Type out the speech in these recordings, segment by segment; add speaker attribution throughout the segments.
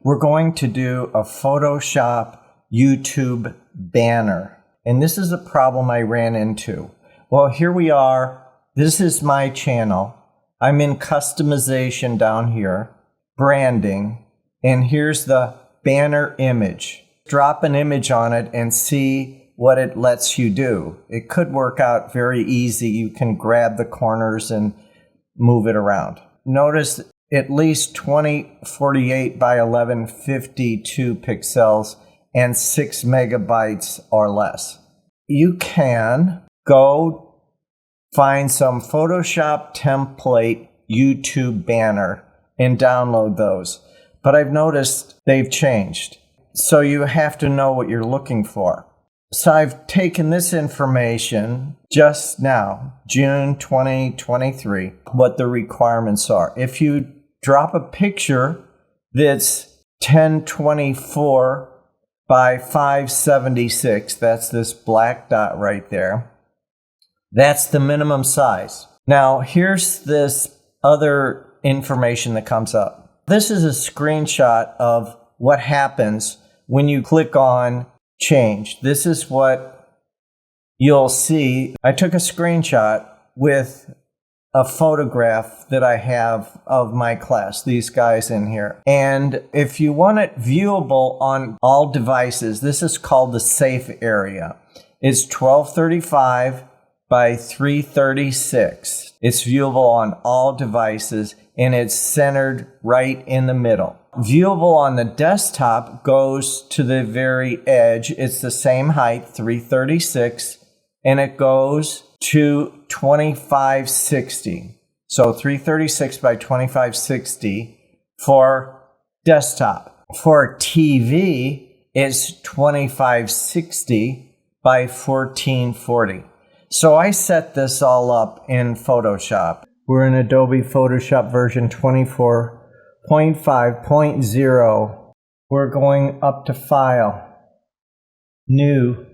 Speaker 1: we're going to do a Photoshop YouTube banner. And this is a problem I ran into. Well, here we are. This is my channel. I'm in customization down here, branding, and here's the banner image. Drop an image on it and see what it lets you do. It could work out very easy. You can grab the corners and move it around. Notice at least 2048 by 1152 pixels and 6 megabytes or less. You can go find some Photoshop template YouTube banner and download those. But I've noticed they've changed. So you have to know what you're looking for. So I've taken this information just now, June 2023, what the requirements are. If you drop a picture that's 1024 by 576, that's this black dot right there, that's the minimum size. Now here's this other information that comes up. This is a screenshot of what happens when you click on change. This is what you'll see. I took a screenshot with a photograph that I have of my class, these guys in here. And if you want it viewable on all devices, this is called the safe area. It's 1235 by 336. It's viewable on all devices and it's centered right in the middle. Viewable on the desktop goes to the very edge. It's the same height, 336, and it goes to 2560. So 336 by 2560 for desktop. For TV, it's 2560 by 1440. So I set this all up in Photoshop. We're in Adobe Photoshop version 24.5.0. We're going up to File, New.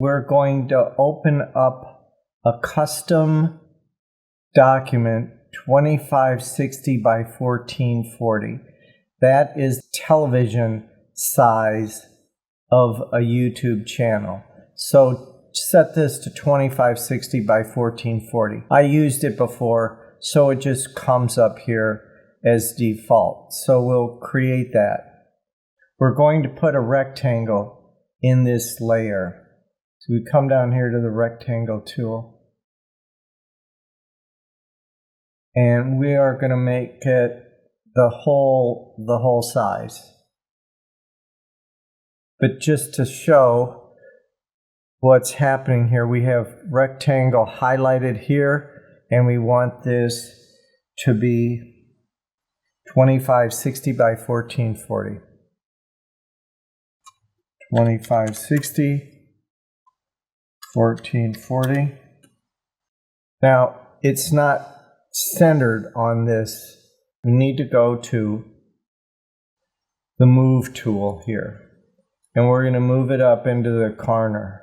Speaker 1: We're going to open up a custom document 2560 by 1440. That is television size of a YouTube channel. So set this to 2560 by 1440. I used it before, so it just comes up here as default. So we'll create that. We're going to put a rectangle in this layer. So we come down here to the rectangle tool. And we are going to make it the whole size. But just to show what's happening here, we have rectangle highlighted here, and we want this to be 2560 by 1440. 2560, 1440. Now, it's not centered on this. We need to go to the Move tool here, and we're going to move it up into the corner.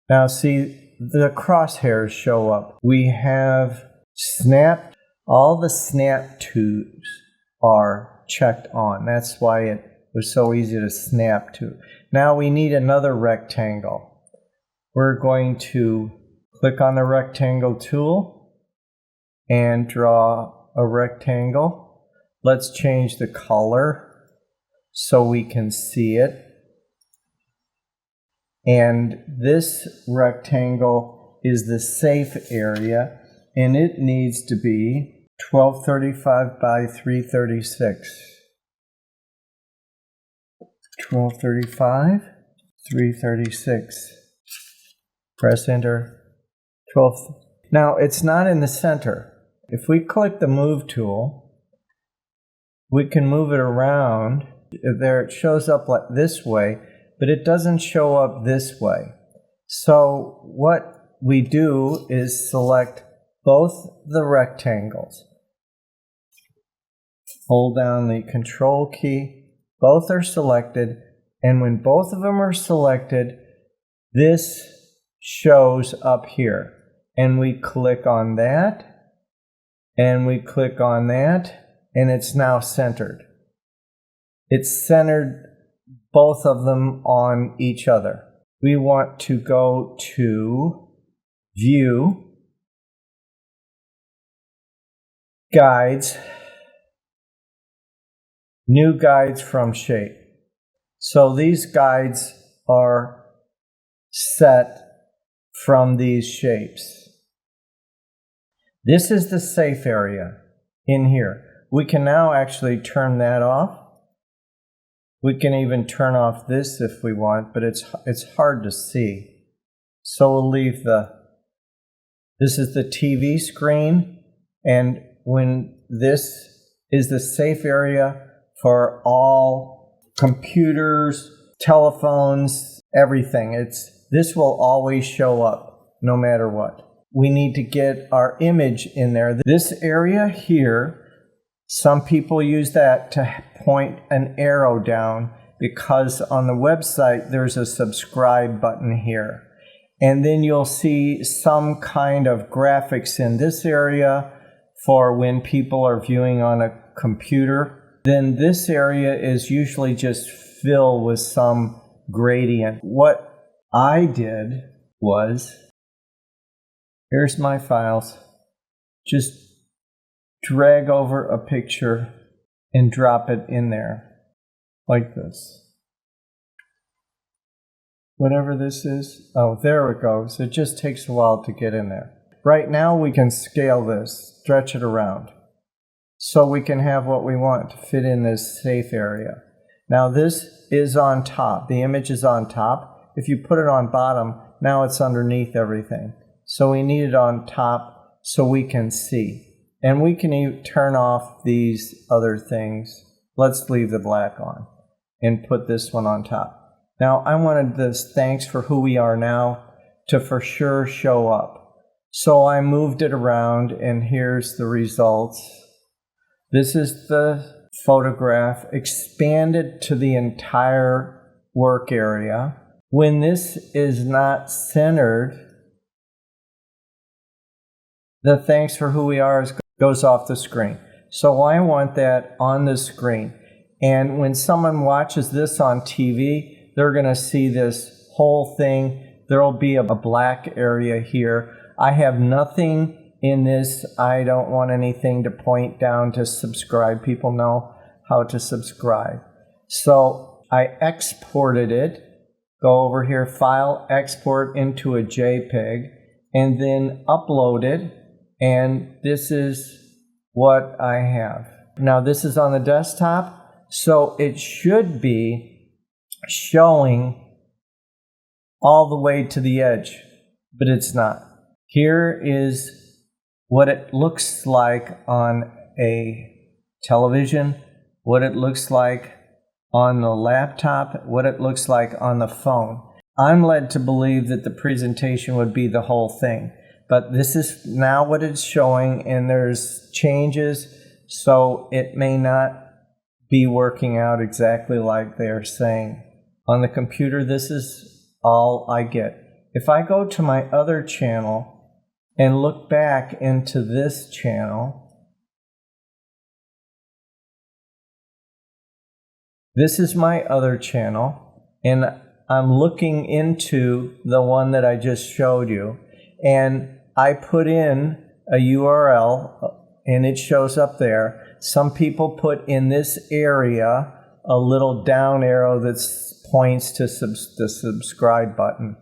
Speaker 1: Now see, the crosshairs show up. We have snap. All the snap tubes are checked on. That's why it was so easy to snap to. Now we need another rectangle. We're going to click on the rectangle tool and draw a rectangle. Let's change the color so we can see it. And this rectangle is the safe area, and it needs to be 1235 by 336. 1235, 336. Press enter. 12. Now it's not in the center. If we click the Move tool, we can move it around. There it shows up like this way, but it doesn't show up this way. So what we do is select both the rectangles. Hold down the Control key. Both are selected, and when both of them are selected, this shows up here. And we click on that, and we click on that, and it's now centered. It's centered both of them on each other. We want to go to View, Guides, New Guides from Shape. So these guides are set from these shapes. This is the safe area in here. We can now actually turn that off. We can even turn off this if we want, but it's hard to see. So we'll leave this is the TV screen, and when this is the safe area for all computers, telephones, everything. This will always show up no matter what. We need to get our image in there. This area here, some people use that to point an arrow down because on the website there's a subscribe button here. And then you'll see some kind of graphics in this area for when people are viewing on a computer. Then this area is usually just filled with some gradient. What I did was, here's my files, just drag over a picture and drop it in there like this. Whatever this is, oh, there it goes. It just takes a while to get in there. Right now we can scale this, stretch it around, so we can have what we want to fit in this safe area. Now this is on top. The image is on top. If you put it on bottom, now it's underneath everything. So we need it on top so we can see. And we can even turn off these other things. Let's leave the black on and put this one on top. Now I wanted this thanks for who we are now to for sure show up. So I moved it around, and here's the results. This is the photograph expanded to the entire work area. When this is not centered, the thanks for who we are goes off the screen. So I want that on the screen. And when someone watches this on TV, they're going to see this whole thing. There will be a black area here. I have nothing in this. I don't want anything to point down to subscribe. People know how to subscribe. So I exported it. Go over here, File, Export into a JPEG, and then upload it. And this is what I have. Now this is on the desktop, so it should be showing all the way to the edge, but it's not. Here is what it looks like on a television, what it looks like on the laptop, what it looks like on the phone. I'm led to believe that the presentation would be the whole thing, but this is now what it's showing, and there's changes, so it may not be working out exactly like they're saying. On the computer, this is all I get. If I go to my other channel and look back into this channel, this is my other channel, and I'm looking into the one that I just showed you, and I put in a URL and it shows up there. Some people put in this area a little down arrow that points to the subscribe button.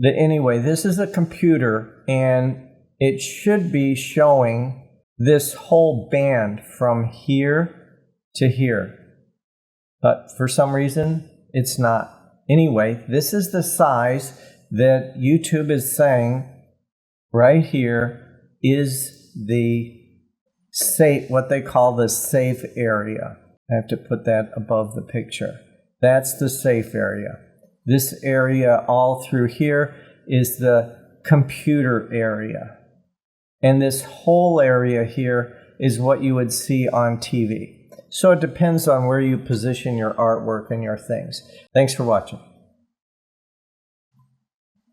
Speaker 1: Anyway, this is a computer, and it should be showing this whole band from here to here. But for some reason, it's not. Anyway, this is the size that YouTube is saying right here is the safe, what they call the safe area. I have to put that above the picture. That's the safe area. This area all through here is the computer area. And this whole area here is what you would see on TV. So it depends on where you position your artwork and your things. Thanks for watching.